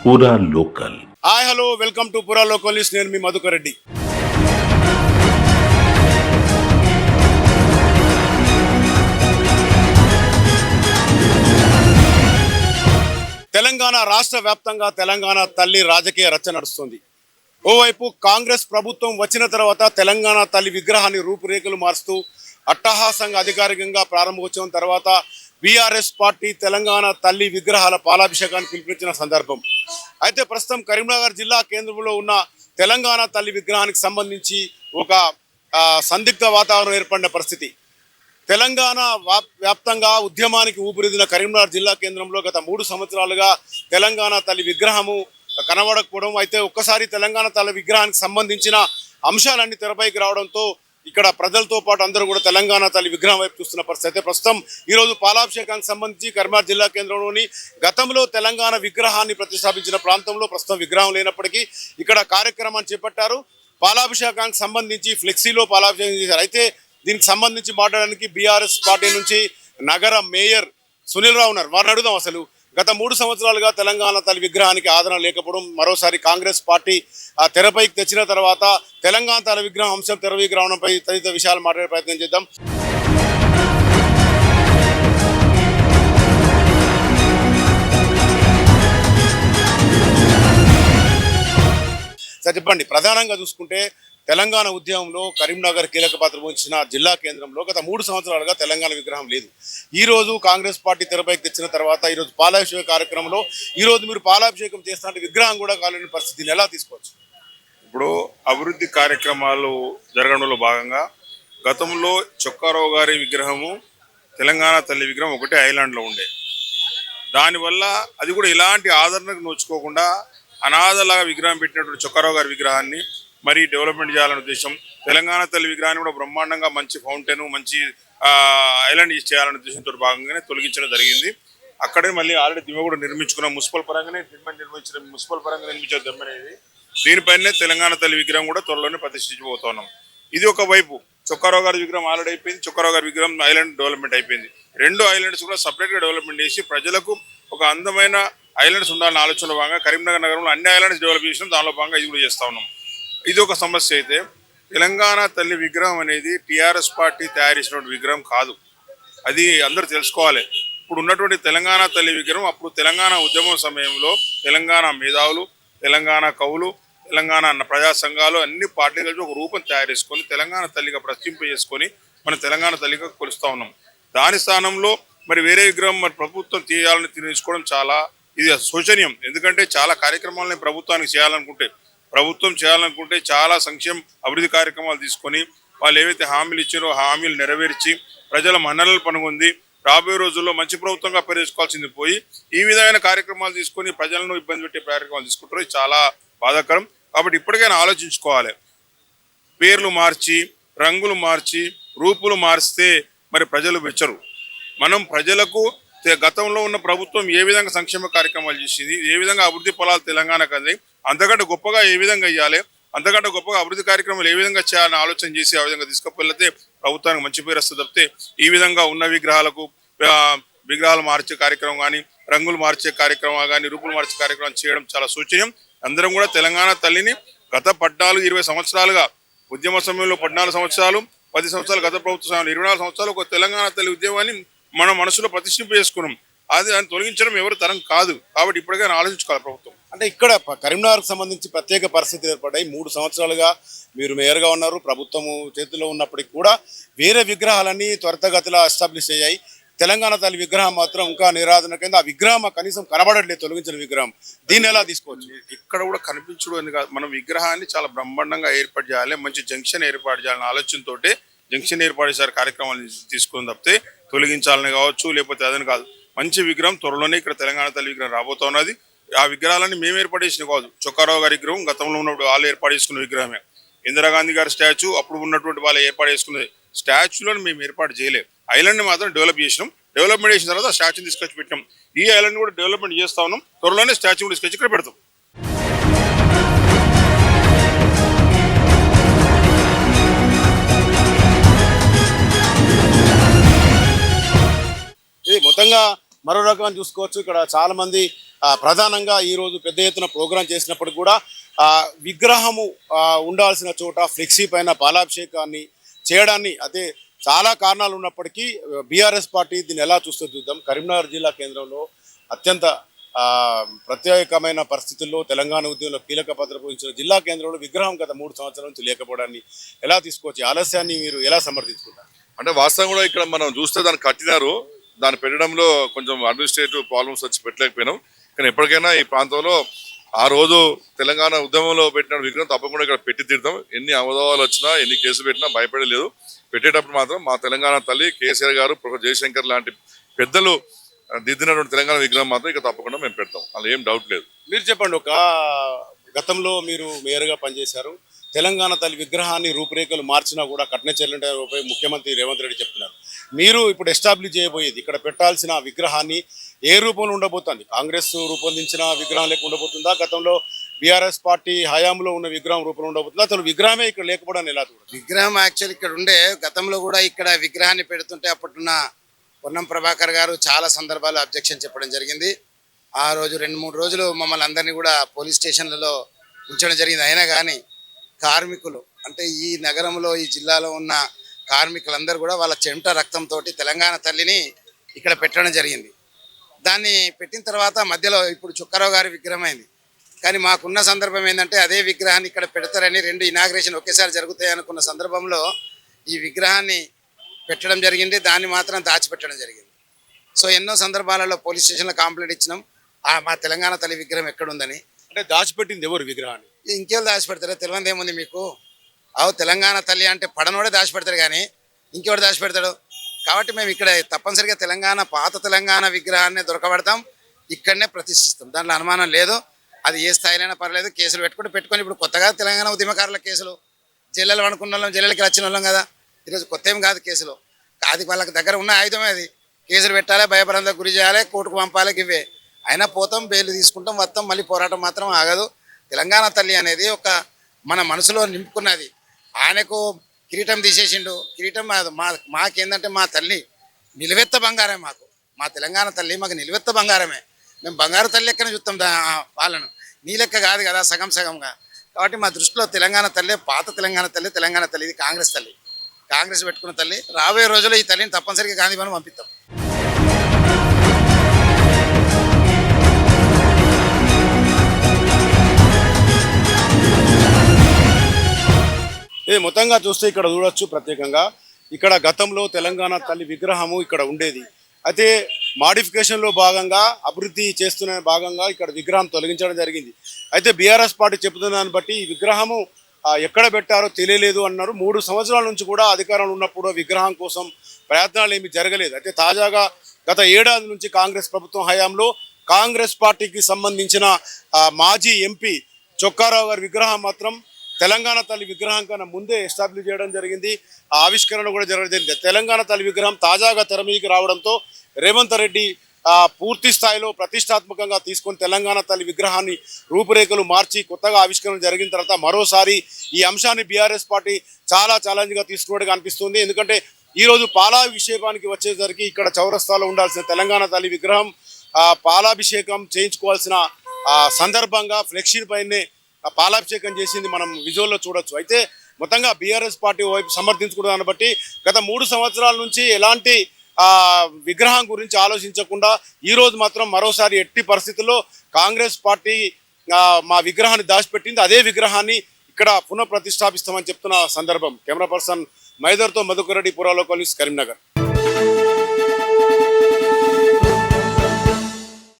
పూరా local. Hi hello welcome to పురా local news. నేను మీ మధుకర్ రెడ్డి. తెలంగాణ రాష్ట్ర వ్యాప్తంగా తెలంగాణ తల్లి రాజకీయ రచ్చ నడుస్తుంది. ఓవైపు కాంగ్రెస్ ప్రభుత్వం వచ్చిన తర్వాత తెలంగాణ తల్లి విగ్రహాన్ని రూపురేఖలు మారుస్తూ అట్టహాసంగా అధికారికంగా ప్రారంభోత్సవం తర్వాత బీఆర్ఎస్ పార్టీ తెలంగాణ తల్లి విగ్రహాల పాలాభిషేకాన్ని పిలుపునిచ్చిన సందర్భం. అయితే ప్రస్తుతం కరీంనగర్ జిల్లా కేంద్రంలో ఉన్న తెలంగాణ తల్లి విగ్రహానికి సంబంధించి ఒక సందిగ్ధ వాతావరణం ఏర్పడిన పరిస్థితి. తెలంగాణ వ్యాప్తంగా ఉద్యమానికి ఊపిరిదిన కరీంనగర్ జిల్లా కేంద్రంలో గత 3 సంవత్సరాలుగా తెలంగాణ తల్లి విగ్రహము కనబడకపోవడం, అయితే ఒక్కసారి తెలంగాణ తల్లి విగ్రహానికి సంబంధించిన అంశాలన్నీ తెరపైకి రావడంతో ఇక్కడ ప్రజలతో పాటు అందరూ కూడా తెలంగాణ తల్లి విగ్రహం వైపు చూస్తున్న పరిస్థితి. అయితే ప్రస్తుతం ఈరోజు పాలాభిషేకానికి సంబంధించి కరీంనగర్ జిల్లా కేంద్రంలోని గతంలో తెలంగాణ విగ్రహాన్ని ప్రతిష్టాపించిన ప్రాంతంలో ప్రస్తుతం విగ్రహం లేనప్పటికీ ఇక్కడ కార్యక్రమాన్ని చేపట్టారు. పాలాభిషేకానికి సంబంధించి ఫ్లెక్సీలో పాలాభిషేకం చేశారు. అయితే దీనికి సంబంధించి మాట్లాడడానికి బీఆర్ఎస్ పార్టీ నుంచి నగర మేయర్ సునీల్ రావు ఉన్నారు. వారిని అడుగుదాం, అసలు గత 3 సంవత్సరాలుగా తెలంగాణ తల్లి విగ్రహానికి ఆదరణ లేకపోవడం, మరోసారి కాంగ్రెస్ పార్టీ తెరపైకి తెచ్చిన తర్వాత తెలంగాణ తల్లి విగ్రహం అంశం తెరపైకి రావడంపై తదితర విషయాలు మాట్లాడే ప్రయత్నం చేద్దాం. సార్ చెప్పండి, ప్రధానంగా చూసుకుంటే తెలంగాణ ఉద్యమంలో కరీంనగర్ కీలక పాత్ర వహించిన జిల్లా కేంద్రంలో గత 3 సంవత్సరాలుగా తెలంగాణ విగ్రహం లేదు. ఈ రోజు కాంగ్రెస్ పార్టీ తెరపైకి తెచ్చిన తర్వాత ఈరోజు పాలాభిషేక కార్యక్రమంలో ఈరోజు మీరు పాలాభిషేకం చేస్తున్న విగ్రహం కూడా కాలేని పరిస్థితిని ఎలా తీసుకోవచ్చు? ఇప్పుడు అభివృద్ధి కార్యక్రమాలు జరగడంలో భాగంగా గతంలో చొక్కారావు గారి విగ్రహము తెలంగాణ తల్లి విగ్రహం ఒకటే ఐలాండ్లో ఉండే. దానివల్ల అది కూడా ఇలాంటి ఆదరణకు నోచుకోకుండా అనాథలాగా విగ్రహం పెట్టినటువంటి చొక్కారావు గారి విగ్రహాన్ని మరి డెవలప్మెంట్ చేయాలనే ఉద్దేశం, తెలంగాణ తల్లి విగ్రహాన్ని కూడా బ్రహ్మాండంగా మంచి ఫౌంటైన్, మంచి ఐలాండ్ చేయాలనే ఉద్దేశంతో భాగంగానే తొలగించడం జరిగింది. అక్కడే మళ్ళీ ఆల్రెడీ దిమ్మ కూడా నిర్మించుకున్నాం. మున్సిపల్ పరంగానే మున్సిపల్ పరంగా నిర్మించే దిమ్మ అనేది, దీనిపైనే తెలంగాణ తల్లి విగ్రహం కూడా త్వరలోనే ప్రతిష్ఠించబోతున్నాం. ఇది ఒక వైపు. చొక్కారావు గారి విగ్రహం ఆల్రెడీ అయిపోయింది. చొక్కారావు గారి విగ్రహం ఐలాండ్ డెవలప్మెంట్ అయిపోయింది. 2 ఐలాండ్స్ కూడా సపరేట్గా డెవలప్మెంట్ చేసి ప్రజలకు ఒక అందమైన ఐలాండ్స్ ఉండాలన్న ఆలోచనలో భాగంగా కరీంనగర్ నగరంలో అన్ని ఐలాండ్స్ డెవలప్ చేసినాం. దానిలో భాగంగా ఇది కూడా చేస్తా ఉన్నాం. ఇది ఒక సమస్య. అయితే తెలంగాణ తల్లి విగ్రహం అనేది టీఆర్ఎస్ పార్టీ తయారు చేసినటువంటి విగ్రహం కాదు. అది అందరూ తెలుసుకోవాలి. ఇప్పుడు ఉన్నటువంటి తెలంగాణ తల్లి విగ్రహం అప్పుడు తెలంగాణ ఉద్యమం సమయంలో తెలంగాణ మేధావులు, తెలంగాణ కవులు, తెలంగాణ ప్రజా సంఘాలు అన్ని పార్టీలు కలిసి ఒక రూపం తయారు చేసుకొని తెలంగాణ తల్లిగా ప్రతిష్ఠింప చేసుకొని మన తెలంగాణ తల్లిగా కొలుస్తూ ఉన్నాం. దాని స్థానంలో మరి వేరే విగ్రహం మరి ప్రభుత్వం తీయాలని తీసుకోవడం చాలా ఇది శోచనీయం. ఎందుకంటే చాలా కార్యక్రమాలని ప్రభుత్వం చేయాలనుకుంటే చాలా సంక్షేమ అభివృద్ధి కార్యక్రమాలు తీసుకొని వాళ్ళు ఏవైతే హామీలు ఇచ్చారో హామీలు నెరవేర్చి ప్రజల మన్ననలు పనుగొంది రాబోయే రోజుల్లో మంచి ప్రభుత్వంగా పరిగెత్తుకోవాల్సింది పోయి ఈ విధమైన కార్యక్రమాలు తీసుకొని ప్రజలను ఇబ్బంది పెట్టే కార్యక్రమాలు తీసుకుంటారు. ఇది చాలా బాధాకరం. కాబట్టి ఇప్పటికైనా ఆలోచించుకోవాలి. పేర్లు మార్చి, రంగులు మార్చి, రూపులు మారిస్తే మరి ప్రజలు మెచ్చరు. మనం ప్రజలకు గతంలో ఉన్న ప్రభుత్వం ఏ విధంగా సంక్షేమ కార్యక్రమాలు చేసింది, ఏ విధంగా అభివృద్ధి ఫలాలు తెలంగాణకు అంది, అంతకంటే గొప్పగా ఏ విధంగా ఇవ్వాలి, అంతకంటే గొప్పగా అభివృద్ధి కార్యక్రమాలు ఏ విధంగా చేయాలని ఆలోచన చేసి ఆ విధంగా తీసుకువెళ్తే ప్రభుత్వానికి మంచి పేరు వస్తుంది తప్పితే ఈ విధంగా ఉన్న విగ్రహాలు మార్చే కార్యక్రమం కానీ, రంగులు మార్చే కార్యక్రమాలు కానీ, రూపులు మార్చే కార్యక్రమం చేయడం చాలా శోచనీయం. అందరం కూడా తెలంగాణ తల్లిని గత 14-20 సంవత్సరాలుగా ఉద్యమ సమయంలో 14 సంవత్సరాలు, 10 సంవత్సరాలు గత ప్రభుత్వ సమయంలో 24 సంవత్సరాలు ఒక తెలంగాణ తల్లి ఉద్యమాన్ని మన మనసులో ప్రతిష్ఠింప చేసుకున్నాం. అది దాన్ని తొలగించడం ఎవరి తరం కాదు. కాబట్టి ఇప్పటికైనా ఆలోచించుకోవాలి ప్రభుత్వం. అంటే ఇక్కడ కరీంనగర్కి సంబంధించి ప్రత్యేక పరిస్థితులు ఏర్పడ్డాయి. 3 సంవత్సరాలుగా మీరు మేయర్గా ఉన్నారు. ప్రభుత్వము చేతిలో ఉన్నప్పటికీ కూడా వేరే విగ్రహాలన్నీ త్వరితగతిలో ఎస్టాబ్లిష్ అయ్యాయి. తెలంగాణ తల్లి విగ్రహం మాత్రం ఇంకా నిరాధన కింద ఆ విగ్రహం కనీసం కనబడట్లేదు, తొలగించిన విగ్రహం. దీన్ని ఎలా తీసుకోవచ్చు? ఇక్కడ కూడా కనిపించడం అని కాదు, మనం విగ్రహాన్ని చాలా బ్రహ్మాండంగా ఏర్పాటు చేయాలి, మంచి జంక్షన్ ఏర్పాటు చేయాలనే ఆలోచనతోటే జంక్షన్ ఏర్పాటు చేసే కార్యక్రమాలు తీసుకుని తప్పితే తొలగించాలని కావచ్చు లేకపోతే అదని కాదు. మంచి విగ్రహం త్వరలోనే ఇక్కడ తెలంగాణ తల్లి విగ్రహం రాబోతున్నది. ఆ విగ్రహాలన్నీ మేము ఏర్పాటు చేసిన కాదు. చొక్కారావు గారి విగ్రహం గతంలో ఉన్నప్పుడు వాళ్ళు ఏర్పాటు చేసుకున్న విగ్రహమే. ఇందిరాగాంధీ గారి స్టాచ్యూ అప్పుడు ఉన్నటువంటి వాళ్ళు ఏర్పాటు చేసుకున్నది. స్టాచ్యూలను మేము ఏర్పాటు చేయలేదు. ఐలాండ్ని మాత్రం డెవలప్ చేసినాం. డెవలప్మెంట్ చేసిన తర్వాత స్టాచ్యూని తీసుకొచ్చి పెట్టాం. ఈ ఐలాండ్ కూడా డెవలప్మెంట్ చేస్తా ఉన్నాం. త్వరలోనే స్టాచ్యూ తీసుకొచ్చి ఇక్కడ పెడతాం. ఇది మొత్తంగా మరో రకం చూసుకోవచ్చు. ఇక్కడ చాలా మంది ప్రధానంగా ఈరోజు పెద్ద ఎత్తున ప్రోగ్రాం చేసినప్పటికి కూడా విగ్రహము ఉండాల్సిన చోట ఫ్లెక్సీ పైన పాలాభిషేకాన్ని చేయడాన్ని అదే చాలా కారణాలు ఉన్నప్పటికీ బీఆర్ఎస్ పార్టీ దీన్ని ఎలా చూస్తుందో చూద్దాం. కరీంనగర్ జిల్లా కేంద్రంలో అత్యంత ప్రత్యేకమైన పరిస్థితుల్లో తెలంగాణ ఉద్యమంలో కీలక పాత్ర పోషించిన జిల్లా కేంద్రంలో విగ్రహం గత 3 సంవత్సరాల నుంచి లేకపోవడాన్ని ఎలా తీసుకోవచ్చు? ఆలస్యాన్ని మీరు ఎలా సమర్థించుకుంటారు? అంటే వాస్తవం కూడా ఇక్కడ మనం చూస్తే దాన్ని కట్టినారు, దాన్ని పెట్టడంలో కొంచెం అడ్మినిస్ట్రేటివ్ ప్రాబ్లమ్స్ వచ్చి పెట్టలేకపోయినాం. కానీ ఎప్పటికైనా ఈ ప్రాంతంలో ఆ రోజు తెలంగాణ ఉద్యమంలో పెట్టిన విగ్రహం తప్పకుండా ఇక్కడ పెట్టి తీరుతాం. ఎన్ని అవధవాలు వచ్చినా ఎన్ని కేసులు పెట్టినా భయపడలేదు. పెట్టేటప్పుడు మాత్రం మా తెలంగాణ తల్లి కేసీఆర్ గారు, ప్రొఫెసర్ జయశంకర్ లాంటి పెద్దలు దిద్దినటువంటి తెలంగాణ విగ్రహం మాత్రం ఇక్కడ తప్పకుండా మేము పెడతాం, అలా ఏం డౌట్ లేదు. మీరు చెప్పండి, గతంలో మీరు మేయర్గా పనిచేశారు. తెలంగాణ తల్లి విగ్రహాన్ని రూపురేఖలు మార్చినా కూడా కఠిన చర్యలపై ముఖ్యమంత్రి రేవంత్ రెడ్డి చెప్తున్నారు. మీరు ఇప్పుడు ఎస్టాబ్లిష్ చేయబోయేది ఇక్కడ పెట్టాల్సిన విగ్రహాన్ని ఏ రూపంలో ఉండబోతుంది? కాంగ్రెస్ రూపొందించిన విగ్రహం లేక ఉండబోతుందా? గతంలో బీఆర్ఎస్ పార్టీ హయాంలో ఉన్న విగ్రహం రూపంలో ఉండబోతుందా? అసలు విగ్రహమే ఇక్కడ లేకపోవడం ఎలా చూడాలి? విగ్రహం యాక్చువల్ ఇక్కడ ఉండే, గతంలో కూడా ఇక్కడ విగ్రహాన్ని పెడుతుంటే అప్పటిన్న పొన్నం ప్రభాకర్ గారు చాలా సందర్భాలు అబ్జెక్షన్ చెప్పడం జరిగింది. ఆ రోజు 2-3 రోజులు మమ్మల్ని అందరినీ కూడా పోలీస్ స్టేషన్లలో ఉంచడం జరిగింది. అయినా కానీ కార్మికులు అంటే ఈ నగరంలో ఈ జిల్లాలో ఉన్న కార్మికులందరూ కూడా వాళ్ళ చెమట రక్తంతో తెలంగాణ తల్లిని ఇక్కడ పెట్టడం జరిగింది. దాన్ని పెట్టిన తర్వాత మధ్యలో ఇప్పుడు చుక్కారావు గారి విగ్రహం అయింది. కానీ మాకున్న సందర్భం ఏంటంటే అదే విగ్రహాన్ని ఇక్కడ పెడతారని 2 ఇనాగ్రేషన్ ఒకేసారి జరుగుతాయి అనుకున్న సందర్భంలో ఈ విగ్రహాన్ని పెట్టడం జరిగింది. దాన్ని మాత్రం దాచిపెట్టడం జరిగింది. సో ఎన్నో సందర్భాలలో పోలీస్ స్టేషన్లో కంప్లైంట్ ఇచ్చినాం మా తెలంగాణ తల్లి విగ్రహం ఎక్కడుందని. అంటే దాచిపెట్టింది ఎవరు విగ్రహాన్ని? ఇంకేళ్ళు దాచిపెడతారో తెలియదు ఏముంది మీకు? తెలంగాణ తల్లి అంటే పడనోడే దాచిపెడతాడు కానీ ఇంకెవడు దాచిపెడతాడు? కాబట్టి మేము ఇక్కడ తప్పనిసరిగా పాత తెలంగాణ విగ్రహాన్ని దొరకబడతాం, ఇక్కడనే ప్రతిష్ఠిస్తాం, దాంట్లో అనుమానం లేదు. అది ఏ స్థాయిలైనా పర్లేదు. కేసులు పెట్టుకొని ఇప్పుడు కొత్తగా తెలంగాణ ఉద్యమకారుల కేసులు, జైళ్ళలో అనుకున్న వాళ్ళం, జైళ్ళకి వచ్చిన వాళ్ళం కదా. ఈరోజు కొత్త ఏం కాదు కేసులు. అది వాళ్ళకి దగ్గర ఉన్న ఆయుధమే అది. కేసులు పెట్టాలి, భయభ్రాంతకు గురి చేయాలి, కోర్టుకు పంపాలి, ఇవే. అయినా పోతాం, బెయిల్ తీసుకుంటాం, వస్తాం, మళ్ళీ పోరాటం మాత్రం ఆగదు. తెలంగాణ తల్లి అనేది ఒక మన మనసులో నింపుకున్నది. ఆయనకు కిరీటం తీసేసిండు, కిరీటం మాకేందంటే మా తల్లి నిలువెత్త బంగారమే. మా తెలంగాణ తల్లి మాకు నిలువెత్త బంగారమే. మేము బంగారు తల్లి లెక్కనే చూస్తాం వాళ్ళను, నీ లెక్క కాదు కదా, సగం సగంగా. కాబట్టి మా దృష్టిలో తెలంగాణ తల్లి, పాత తెలంగాణ తల్లి, తెలంగాణ తల్లి. ఇది కాంగ్రెస్ తల్లి, కాంగ్రెస్ పెట్టుకున్న తల్లి. రాబోయే రోజుల్లో ఈ తల్లిని తప్పనిసరిగా గాంధీ భవన్ పంపిస్తాం. ఇది మొత్తంగా చూస్తే ఇక్కడ చూడొచ్చు. ప్రత్యేకంగా ఇక్కడ గతంలో తెలంగాణ తల్లి విగ్రహము ఇక్కడ ఉండేది. అయితే మాడిఫికేషన్లో భాగంగా, అభివృద్ధి చేస్తున్న భాగంగా ఇక్కడ విగ్రహం తొలగించడం జరిగింది. అయితే బీఆర్ఎస్ పార్టీ చెబుతున్న దాన్ని బట్టి ఈ విగ్రహము ఎక్కడ పెట్టారో తెలియలేదు అన్నారు. 3 సంవత్సరాల నుంచి కూడా అధికారంలో ఉన్నప్పుడు విగ్రహం కోసం ప్రయత్నాలు ఏమీ జరగలేదు. అయితే తాజాగా గత 7 ఏడాది నుంచి కాంగ్రెస్ ప్రభుత్వం హయాంలో కాంగ్రెస్ పార్టీకి సంబంధించిన మాజీ ఎంపీ చొక్కారావు గారి విగ్రహం మాత్రం తెలంగాణ తల్లి విగ్రహం కన్నా ముందే ఎస్టాబ్లిష్ చేయడం జరిగింది. ఆ ఆవిష్కరణ కూడా జరగడం జరిగింది. తెలంగాణ తల్లి విగ్రహం తాజాగా తెర మీదకి రావడంతో రేవంత్ రెడ్డి పూర్తి స్థాయిలో ప్రతిష్టాత్మకంగా తీసుకొని తెలంగాణ తల్లి విగ్రహాన్ని రూపురేఖలు మార్చి కొత్తగా ఆవిష్కరణ జరిగిన తర్వాత మరోసారి ఈ అంశాన్ని బీఆర్ఎస్ పార్టీ చాలా ఛాలెంజ్గా తీసుకున్నట్టుగా అనిపిస్తుంది. ఎందుకంటే ఈరోజు పాలాభిషేకానికి వచ్చేసరికి ఇక్కడ చౌరస్తాలో ఉండాల్సిన తెలంగాణ తల్లి విగ్రహం పాలాభిషేకం చేయించుకోవాల్సిన సందర్భంగా ఫ్లెక్సీ పైనే పాలాభిషేకం చేసింది మనం విజువల్లో చూడొచ్చు. అయితే మొత్తంగా బీఆర్ఎస్ పార్టీ వైపు సమర్థించుకున్న దాన్ని బట్టి గత 3 సంవత్సరాల నుంచి ఎలాంటి విగ్రహం గురించి ఆలోచించకుండా ఈరోజు మాత్రం మరోసారి ఎట్టి పరిస్థితుల్లో కాంగ్రెస్ పార్టీ మా విగ్రహాన్ని దాచిపెట్టింది. అదే విగ్రహాన్ని ఇక్కడ పునః ప్రతిష్టాపిస్తామని చెప్తున్న సందర్భం. కెమెరా పర్సన్ మైదర్తో మధుకర్ రెడ్డి, పురాలోకల్ న్యూస్, కరీంనగర్.